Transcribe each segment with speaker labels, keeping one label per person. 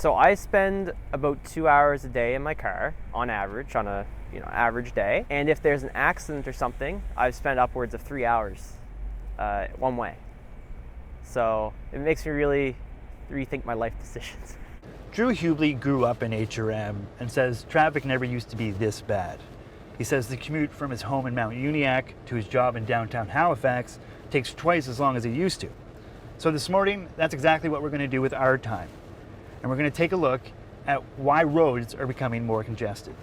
Speaker 1: So I spend about 2 hours a day in my car on average, on a average day. And if there's an accident or something, I've spent upwards of 3 hours one way. So it makes me really rethink my life decisions.
Speaker 2: Drew Hubley grew up in HRM and says traffic never used to be this bad. He says the commute from his home in Mount Uniacke to his job in downtown Halifax takes twice as long as it used to. So this morning, that's exactly what we're going to do with our time. And we're going to take a look at why roads are becoming more congested.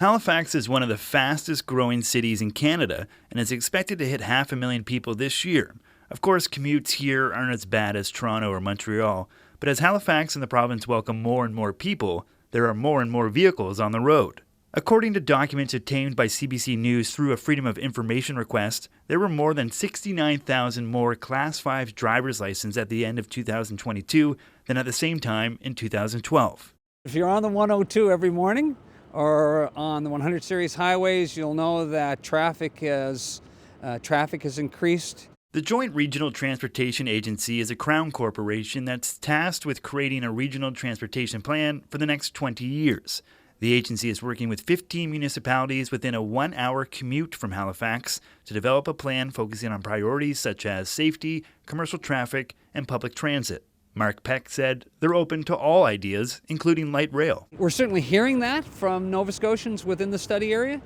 Speaker 2: Halifax is one of the fastest growing cities in Canada and is expected to hit 500,000 people this year. Of course, commutes here aren't as bad as Toronto or Montreal, but as Halifax and the province welcome more and more people, there are more and more vehicles on the road. According to documents obtained by CBC News through a Freedom of Information request, there were more than 69,000 more Class 5 driver's licenses at the end of 2022 than at the same time in 2012.
Speaker 3: If you're on the 102 every morning or on the 100 series highways, you'll know that traffic has increased.
Speaker 2: The Joint Regional Transportation Agency is a Crown corporation that's tasked with creating a regional transportation plan for the next 20 years. The agency is working with 15 municipalities within a 1-hour commute from Halifax to develop a plan focusing on priorities such as safety, commercial traffic, and public transit. Mark Peck said they're open to all ideas, including light rail.
Speaker 3: We're certainly hearing that from Nova Scotians within the study area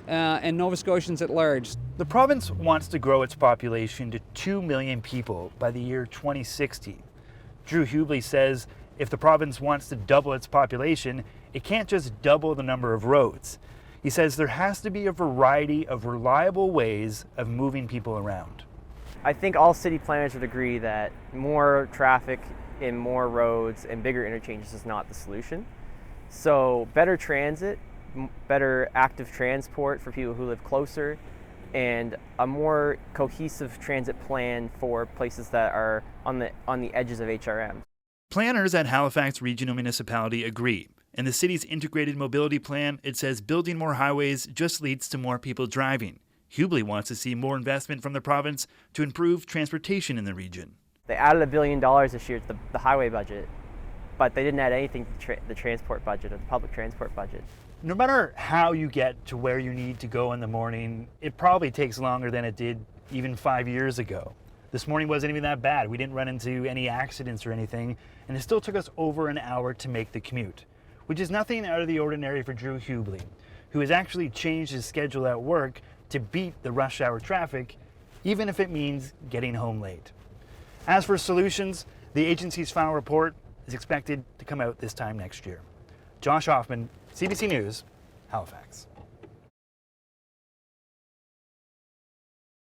Speaker 3: and Nova Scotians at large.
Speaker 2: The province wants to grow its population to 2 million people by the year 2060. Drew Hubley says if the province wants to double its population, it can't just double the number of roads. He says there has to be a variety of reliable ways of moving people around.
Speaker 1: I think all city planners would agree that more traffic and more roads and bigger interchanges is not the solution. So better transit, better active transport for people who live closer, and a more cohesive transit plan for places that are on the edges of HRM.
Speaker 2: Planners at Halifax Regional Municipality agree. In the city's integrated mobility plan, it says building more highways just leads to more people driving. Hubley wants to see more investment from the province to improve transportation in the region.
Speaker 1: They added $1 billion this year to the highway budget, but they didn't add anything to the transport budget or the public transport budget.
Speaker 2: No matter how you get to where you need to go in the morning, it probably takes longer than it did even 5 years ago. This morning wasn't even that bad. We didn't run into any accidents or anything, and it still took us over an hour to make the commute, which is nothing out of the ordinary for Drew Hubley, who has actually changed his schedule at work to beat the rush hour traffic, even if it means getting home late. As for solutions, the agency's final report is expected to come out this time next year. Josh Hoffman, CBC News, Halifax.